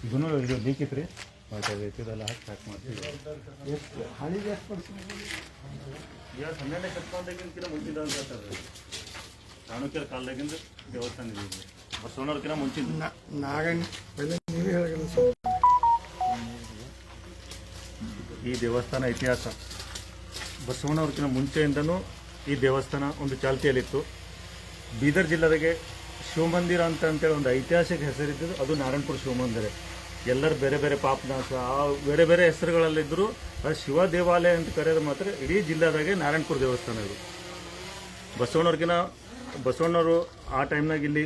ಇದನ್ನು ಇದು ಬೇಕಿತ್ತು ಮತ್ತು ಇದೆಲ್ಲ ಹಾಕಿ ಪ್ಯಾಕ್ ಮಾಡ್ತೀವಿ. ಎಷ್ಟು ಹಳಿಗೆ ಎಷ್ಟು ಪರ್ಸೆಂಟ್? ಈಗ 12ನೇ ಶತಮಾನದಾಗಿಂತ ಮುಂಚಿದ ಅಂತ ಸರ್, ಚಾಣಕ್ಯರ ಕಾಲದಾಗಿಂದ ದೇವಸ್ಥಾನ ಇದೆ. ಬಸವಣ್ಣವ್ರಕಿಂತ ಮುಂಚಿನ ನಾಗಣ್ಣ ನೀವೇ ಹೇಳಿಲ್ಲ ಸರ್. ಈ ದೇವಸ್ಥಾನ ಇತಿಹಾಸ ಬಸವಣ್ಣವ್ರಕಿಂತ ಮುಂಚೆಯಿಂದನೂ ಈ ದೇವಸ್ಥಾನ ಒಂದು ಚಾಲ್ತಿಯಲ್ಲಿತ್ತು. ಬೀದರ್ ಜಿಲ್ಲೆದಾಗೆ ಶಿವಮಂದಿರ ಅಂತೇಳಿ ಒಂದು ಐತಿಹಾಸಿಕ ಹೆಸರಿದ್ದು ಅದು ನಾರಾಯಣಪುರ ಶಿವಮಂದಿರ. ಎಲ್ಲರೂ ಬೇರೆ ಬೇರೆ ಪಾಪನಾಶ ಆ ಬೇರೆ ಬೇರೆ ಹೆಸರುಗಳಲ್ಲಿದ್ದರೂ ಅದು ಶಿವ ದೇವಾಲಯ ಅಂತ ಕರೆಯೋದು ಮಾತ್ರ ಇಡೀ ಜಿಲ್ಲೆದಾಗೆ ನಾರಾಯಣಪುರ ದೇವಸ್ಥಾನ ಇದು. ಬಸವಣ್ಣವರು ಆ ಟೈಮ್ನಾಗ ಇಲ್ಲಿ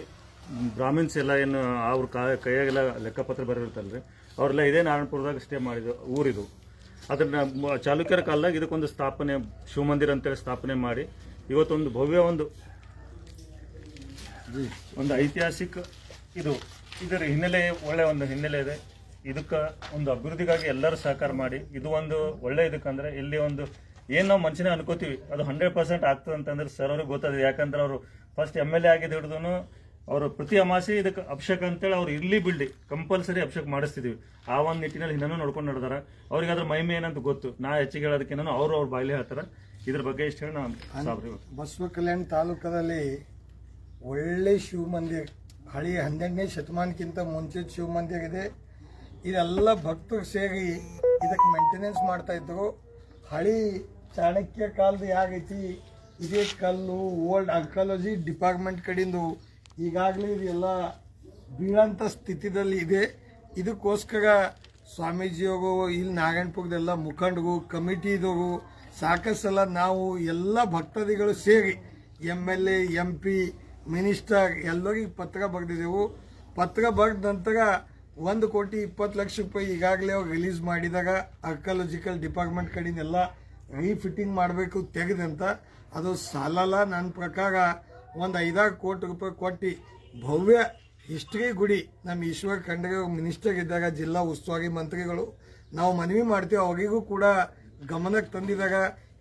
ಬ್ರಾಹ್ಮಿನ್ಸ್ ಎಲ್ಲ ಏನು ಅವ್ರ ಕೈಯಾಗೆಲ್ಲ ಲೆಕ್ಕಪತ್ರ ಬರೆದಿರ್ತಲ್ರಿ, ಅವರೆಲ್ಲ ಇದೇ ನಾರಾಯಣಪುರದಾಗ ಸ್ಟೇ ಮಾಡಿದ್ದು ಊರಿದು. ಅದನ್ನು ಚಾಲುಕ್ಯರ ಕಾಲದಾಗ ಇದಕ್ಕೊಂದು ಸ್ಥಾಪನೆ ಶಿವಮಂದಿರ ಅಂತೇಳಿ ಸ್ಥಾಪನೆ ಮಾಡಿ ಇವತ್ತೊಂದು ಭವ್ಯ ಒಂದು ಐತಿಹಾಸಿಕ ಇದರ ಹಿನ್ನೆಲೆ ಒಳ್ಳೆ ಒಂದು ಹಿನ್ನೆಲೆ ಇದೆ. ಇದಕ್ಕೆ ಒಂದು ಅಭಿವೃದ್ಧಿಗಾಗಿ ಎಲ್ಲರೂ ಸಹಕಾರ ಮಾಡಿ ಇದು ಒಂದು ಒಳ್ಳೆ ಇದಕ್ಕಂದ್ರೆ ಇಲ್ಲಿ ಒಂದು ಏನು ನಾವು ಮನುಷ್ಯನೇ ಅನ್ಕೋತೀವಿ ಅದು 100% ಆಗ್ತದೆ ಅಂತಂದ್ರೆ ಸರ್ ಅವ್ರಿಗೆ ಗೊತ್ತದೆ. ಯಾಕಂದ್ರೆ ಅವರು ಫಸ್ಟ್ MLA ಆಗಿದ್ದು ಹಿಡಿದು ಅವರು ಪ್ರತಿ ಅಮಾಸೆ ಇದಕ್ಕೆ ಅಭಿಷೇಕ ಅಂತೇಳಿ ಅವ್ರು ಇರ್ಲಿ ಬಿಡ್ಲಿ ಕಂಪಲ್ಸರಿ ಅಭಿಷೇಕ ಮಾಡಿಸ್ತಿದ್ವಿ. ಆ ಒಂದು ನಿಟ್ಟಿನಲ್ಲಿ ಇನ್ನೂ ನೋಡ್ಕೊಂಡು ನಡೆದಾರ. ಅವ್ರಿಗೆ ಅದ್ರ ಮಹಿಮೆ ಏನಂತ ಗೊತ್ತು. ನಾ ಹೆಚ್ಚಿಗೆ ಹೇಳೋದಕ್ಕಿಂತ ಅವ್ರ ಬಾಯಿಲೆ ಹೇಳ್ತಾರೆ. ಇದ್ರ ಬಗ್ಗೆ ಇಷ್ಟು ಹೇಳಿ ನಾನು ಬಸವ ಕಲ್ಯಾಣ ತಾಲೂಕದಲ್ಲಿ ಒಳ್ಳೆ ಶಿವ ಮಂದಿರ ಹಳಿ 12ನೇ ಶತಮಾನಕ್ಕಿಂತ ಮುಂಚೆ ಶಿವ ಮಂದಿರ ಇದೆ. ಇದೆಲ್ಲ ಭಕ್ತರು ಸೇರಿ ಇದಕ್ಕೆ ಮೇಂಟೆನೆನ್ಸ್ ಮಾಡ್ತಾ ಇದ್ರು. ಹಳಿ ಚಾಣಕ್ಯ ಕಾಲದ ಯಾಗೈತಿ ಇದೇ ಕಲ್ಲು ಓಲ್ಡ್ ಆರ್ಕಿಯಾಲಜಿ ಡಿಪಾರ್ಟ್ಮೆಂಟ್ ಕಡೆಯಿಂದ ಈಗಾಗಲೇ ಇದೆಲ್ಲ ಬೀಳಂಥ ಸ್ಥಿತಿದಲ್ಲಿ ಇದೆ. ಇದಕ್ಕೋಸ್ಕರ ಸ್ವಾಮೀಜಿಯವರು ಇಲ್ಲಿ ನಾರಾಯಣಪುರದೆಲ್ಲ ಮುಖಂಡರು ಕಮಿಟಿದವರು ಸಾಕಷ್ಟು ಸಲ ನಾವು ಎಲ್ಲ ಭಕ್ತಾದಿಗಳು ಸೇರಿ MLA MP ಮಿನಿಸ್ಟರ್ ಎಲ್ಲರಿಗೆ ಪತ್ರ ಬರೆದಿದ್ದೆವು. ಪತ್ರ ಬರೆದ ನಂತರ 1,20,00,000 ಈಗಾಗಲೇ ಅವ್ರು ರಿಲೀಸ್ ಮಾಡಿದಾಗ ಆರ್ಕಿಯಾಲಜಿಕಲ್ ಡಿಪಾರ್ಟ್ಮೆಂಟ್ ಕಡೆಯಿಂದೆಲ್ಲ ರೀಫಿಟ್ಟಿಂಗ್ ಮಾಡಬೇಕು ತೆಗೆದಂತ. ಅದು ಸಾಲಲ್ಲ. ನನ್ನ ಪ್ರಕಾರ ಒಂದು 5-6 ಕೋಟಿ ರೂಪಾಯಿ ಕೊಟ್ಟು ಭವ್ಯ ಹಿಸ್ಟ್ರಿ ಗುಡಿ ನಮ್ಮ ಈಶ್ವರ್ ಖಂಡ್ರೆ ಮಿನಿಸ್ಟರ್ ಇದ್ದಾಗ ಜಿಲ್ಲಾ ಉಸ್ತುವಾರಿ ಮಂತ್ರಿಗಳು ನಾವು ಮನವಿ ಮಾಡ್ತೀವಿ. ಅವರಿಗೂ ಕೂಡ ಗಮನಕ್ಕೆ ತಂದಿದಾಗ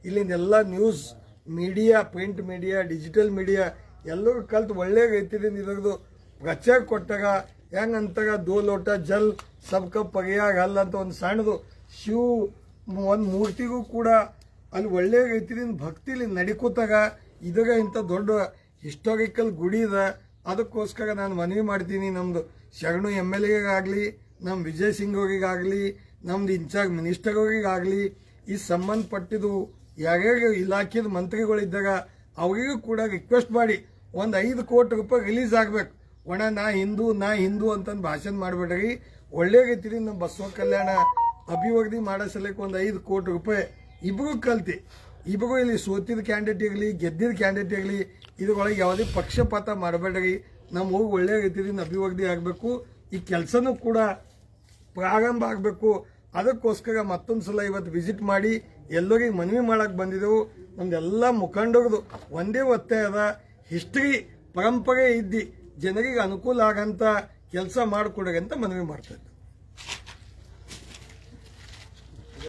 ಇಲ್ಲಿಂದೆಲ್ಲ news media, print media, digital media ಎಲ್ಲರೂ ಕಲ್ತು ಒಳ್ಳೆ ರೀತಿಯಿಂದ ಇದ್ರದ್ದು ಪ್ರಚಾರ ಕೊಟ್ಟಾಗ ಹೆಂಗಂತಾಗ 2 ಲೋಟ ಜಲ್ ಸಬ್ಕ ಪರ್ಯಾಗ ಅಲ್ಲ ಅಂತ ಒಂದು ಸಣ್ಣದು ಶಿವ ಒಂದು ಮೂರ್ತಿಗೂ ಕೂಡ ಅಲ್ಲಿ ಒಳ್ಳೆ ರೀತಿಯಿಂದ ಭಕ್ತಿಲಿ ನಡಿಕೋತಾಗ ಇದಾಗ ಇಂಥ ದೊಡ್ಡ ಹಿಸ್ಟಾರಿಕಲ್ ಗುಡಿ ಇದೆ. ಅದಕ್ಕೋಸ್ಕರ ನಾನು ಮನವಿ ಮಾಡ್ತೀನಿ ನಮ್ದು ಶರಣು MLAಗಾಗಲಿ ನಮ್ಮ ವಿಜಯ್ ಸಿಂಗ್ ಅವರಿಗಾಗಲಿ ನಮ್ದು ಇನ್ಚಾರ್ಜ್ ಮಿನಿಸ್ಟರ್ ಅವರಿಗಾಗಲಿ ಈ ಸಂಬಂಧಪಟ್ಟಿದ್ದು ಯಾರ್ಯಾರು ಇಲಾಖೆದ ಮಂತ್ರಿಗಳಿದ್ದಾಗ ಅವರಿಗೂ ಕೂಡ ರಿಕ್ವೆಸ್ಟ್ ಮಾಡಿ ಒಂದು 5 ಕೋಟಿ ರೂಪಾಯಿ ರಿಲೀಸ್ ಆಗಬೇಕು. ನಾ ಹಿಂದೂ ಅಂತಂದು ಭಾಷಣ ಮಾಡಬೇಡ್ರಿ. ಒಳ್ಳೆ ರೀತಿಯಿಂದ ನಮ್ಮ ಬಸವ ಕಲ್ಯಾಣ ಅಭಿವೃದ್ಧಿ ಮಾಡೋ ಸಲಕ್ಕೆ ಒಂದು 5 ಕೋಟಿ ರೂಪಾಯಿ ಇಬ್ಬರು ಕಲ್ತಿ ಇಬ್ಬರು ಇಲ್ಲಿ ಸೋತಿದ ಕ್ಯಾಂಡಿಡೇಟ್ ಇರಲಿ ಗೆದ್ದಿದ ಕ್ಯಾಂಡಿಡೇಟ್ ಇರಲಿ ಇದ್ರೊಳಗೆ ಯಾವುದೇ ಪಕ್ಷಪಾತ ಮಾಡಬೇಡ್ರಿ. ನಮ್ಮ ಹೋಗಿ ಒಳ್ಳೆ ರೀತಿಯಿಂದ ಅಭಿವೃದ್ಧಿ ಆಗಬೇಕು. ಈ ಕೆಲಸನೂ ಕೂಡ ಪ್ರಾರಂಭ ಆಗಬೇಕು. ಅದಕ್ಕೋಸ್ಕರ ಮತ್ತೊಂದು ಸಲ ಇವತ್ತು ವಿಸಿಟ್ ಮಾಡಿ ಎಲ್ಲರಿಗೆ ಮನವಿ ಮಾಡಕ್ಕೆ ಬಂದಿದ್ದೆವು. ನಮ್ದೆಲ್ಲ ಮುಖಂಡರದು ಒಂದೇ ಒತ್ತಾಯ ಅದ, ಹಿಸ್ಟ್ರಿ ಪರಂಪರೆ ಇದ್ದು ಜನರಿಗೆ ಅನುಕೂಲ ಆಗಂತ ಕೆಲಸ ಮಾಡಿಕೊಡ್ರಿ ಅಂತ ಮನವಿ ಮಾಡ್ತಾ ಇದ್ದೆ.